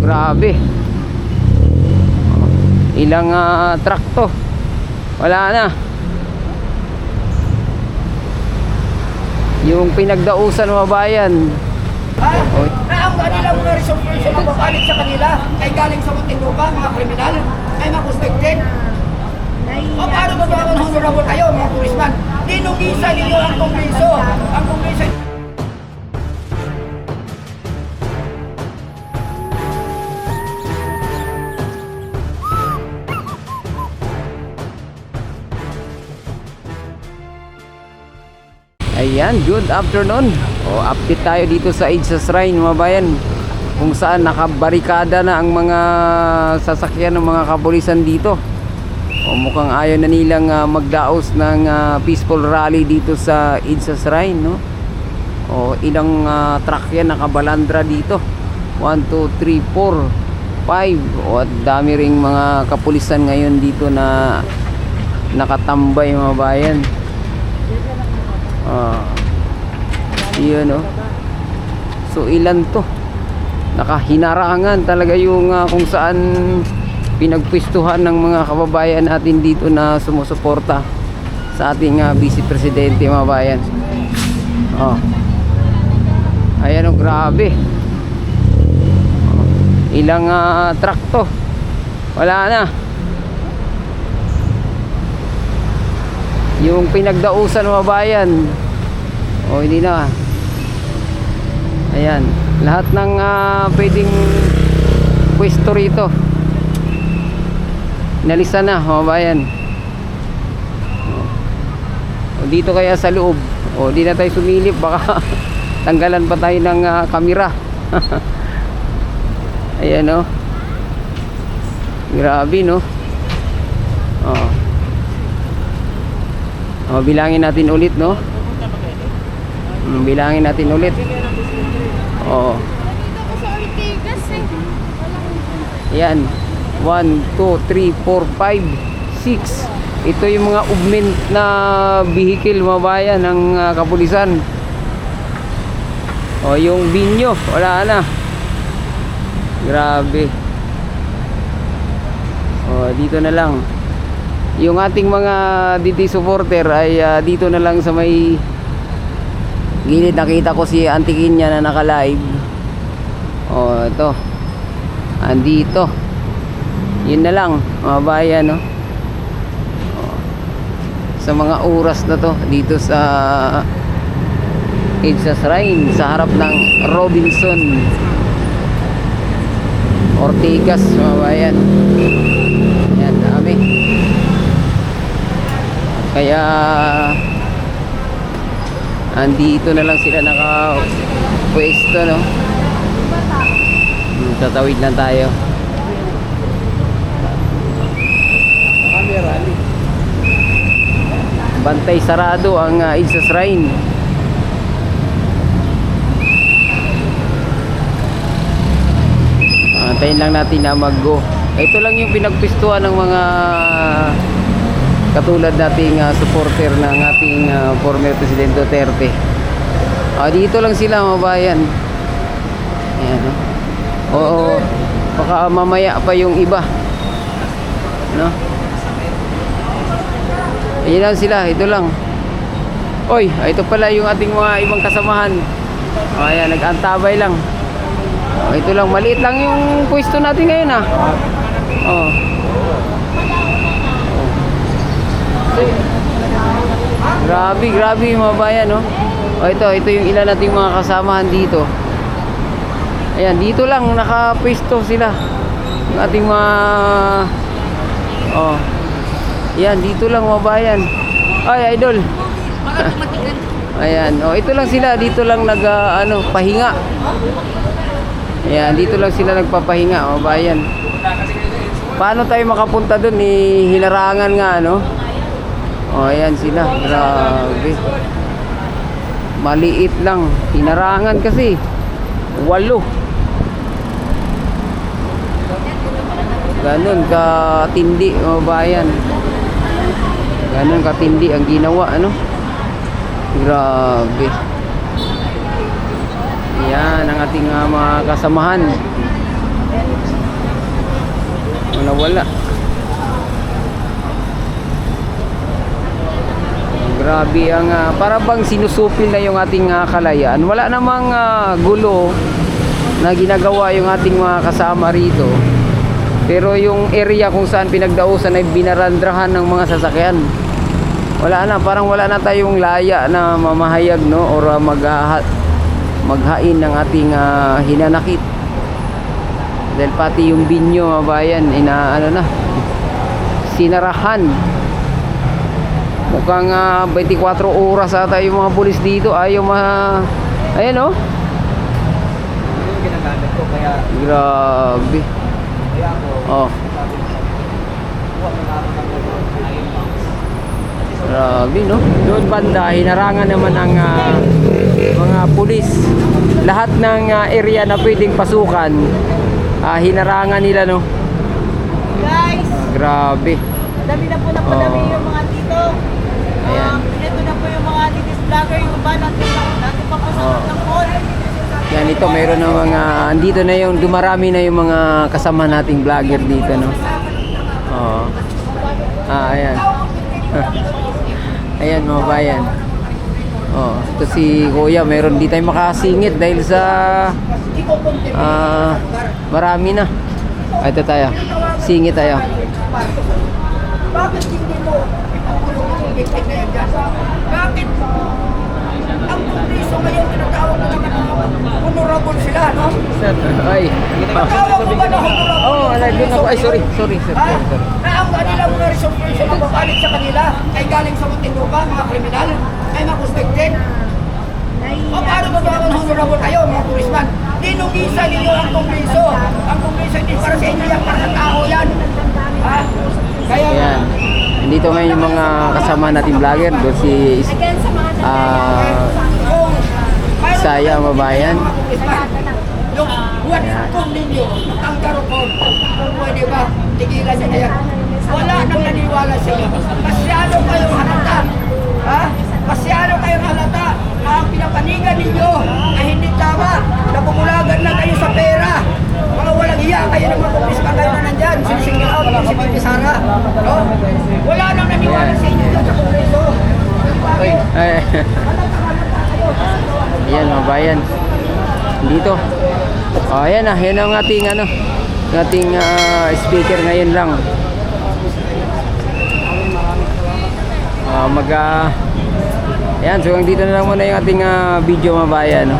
grabe. Ilang truck to. Wala na. Yung pinagdausan mga bayan. Na ang kanilang mga resolution na mapalit sa kanila ay galing sa Muntinlupa, mga kriminal, ay mga suspected. O paano ba ba ang honorable kayo, mga pulisman? Dinugisa ninyo ang Kongreso. Ang Kongreso. Ayan, good afternoon. Update tayo dito sa EDSA Shrine mga bayan, kung saan nakabarikada na ang mga sasakyan ng mga kapulisan dito. Mukhang ayaw na nilang magdaos ng peaceful rally dito sa EDSA Shrine, no? Ilang truck yan nakabalandra dito. 1, 2, 3, 4, 5. At dami ring mga kapulisan ngayon dito na nakatambay mga bayan. Yun, no? So ilan to? Nakahinarangan talaga yung kung saan pinagpwistuhan ng mga kababayan natin dito na sumusuporta sa ating Vice Presidente mga bayan. Ayan, grabe. Ilang truck to. Wala na. Yung pinagdausan mga bayan, hindi na. Ayan, lahat ng pwedeng pwesto rito inalisan na mga bayan. Dito kaya sa loob, di na tayo sumilip, baka tanggalan pa tayo ng kamera. Ayan, no? Grabe, no? Bilangin natin ulit, no? Bilangin natin ulit. Yan. 1, 2, 3, 4, 5, 6. Ito yung mga augment na vehicle mga bayan ng kapulisan. Yung binyo, wala na. Grabe. Dito na lang. Yung ating mga DD supporter ay dito na lang sa may gilid. Nakita ko si Auntie Kinya na naka-live. Ito. Andito. Yun na lang mga bayan, no? Sa mga oras na to dito sa EDSA Shrine, sa harap ng Robinson Ortigas mga bayan. Yan, dami. Kaya andito na lang sila naka-pwesto, no? Tatawid lang tayo. Bantay sarado ang EDSA Shrine. Antayin lang natin na mag-go. Ito lang yung pinagpistuhan ng mga katulad nating supporter ng ating former President Duterte. Dito lang sila mga bayan. Ayan, no? Baka mamaya pa yung iba, no? Ayan lang sila, ito lang. Ito pala yung ating mga ibang kasamahan. Ayan, nag-antabay lang. Ito lang, maliit lang yung pwesto natin ngayon, Grabe yung mga bayan, no? Ito yung ilan nating mga kasamahan dito. Ayan, dito lang nakapwesto sila. Yung ating mga yan, dito lang mga bayan. Ay, idol. Ayan, ito lang sila, dito lang pahinga. Ayan, dito lang sila nagpapahinga mga bayan. Paano tayo makapunta dun? Hinarangan nga, no? Ayan sila, grabe. Maliit lang, hinarangan kasi 8. Ganon katindi mga bayan. Ganon katindi ang ginawa, ano? Grabe. Yan ang ating mga kasamahan wala. Grabe ang para bang sinusupil na yung ating kalayaan. Wala namang gulo na ginagawa yung ating mga kasama rito. Pero yung area kung saan pinagdausan ay binarandrahan ng mga sasakyan. Wala na, parang wala na tayong laya na mamahayag, no, or maghain ng ating hinanakit. Dahil pati yung binyo, mabayan, sinarahan. Mukhang 24 oras ata yung mga pulis dito. Ayaw ayan, oh. Yung ginagamit ko, kaya Grabe. ako, Oh, huwag na ako ng grabe, no? Doon banda, hinarangan naman ang mga pulis. Lahat ng area na pwedeng pasukan, hinarangan nila, no? Guys, Grabe. madami na po napadami Oo. yung mga dito. Ayan. Ito na po yung mga litis vlogger, yung iba natin pa po sa Oo. ng phone. Yan, ito mayroon na mga andito na yung dumarami na yung mga kasama nating vlogger dito, no. Oo. Ayan. Ayan, mga bayan. Oh, ito si Kuya, meron di tayo makasingit dahil sa marami na. Ito tayo. Singit tayo. Bakit hindi mo ipapulong yung victim na yan dyan? Bakit? Ang Kongreso ngayon tinatawag na naman honorable sila, no? Ay. Tinatawag mo ba na honorable? Oh, doon ako. Ay, sorry, sir. Ha? Na ang kanilang mga resources na mapalit sa kanila ay galing sa Muntinlupa, mga kriminal, ay makuspekted. O paano ba naman honorable kayo, mga pulisman? Dinugisa ninyo ang Kongreso. Ang Kongreso hindi para sa inyo yan, para sa tao yan. Ha? Kaya, Ayan. Nandito ngayon yung mga kasama nating vlogger. Doon si kung Saya, mabayan. yung buwan kung ninyo ang karupon, kung pwede ba, tigilan niyo na yan. Wala nang naniwala sa inyo. Masyado kayong halata. Ha? Masyado kayong halata. Ang pinapanigan ninyo ay hindi tama. Napumulagan lang kayo sa pera. Mga walang iya kayo ng mga kumpispa kayo na nandyan. Sinisingil out yung si Bibi Sara. No? Wala nang naniwala sa inyo dyan sa Kongreso. Ay. Ayan, mga bayan. Dito. Oh, ayan na. Yan ang ating speaker ngayon lang. Ayan, so dito na lang muna yung ating video, mga bayan. No?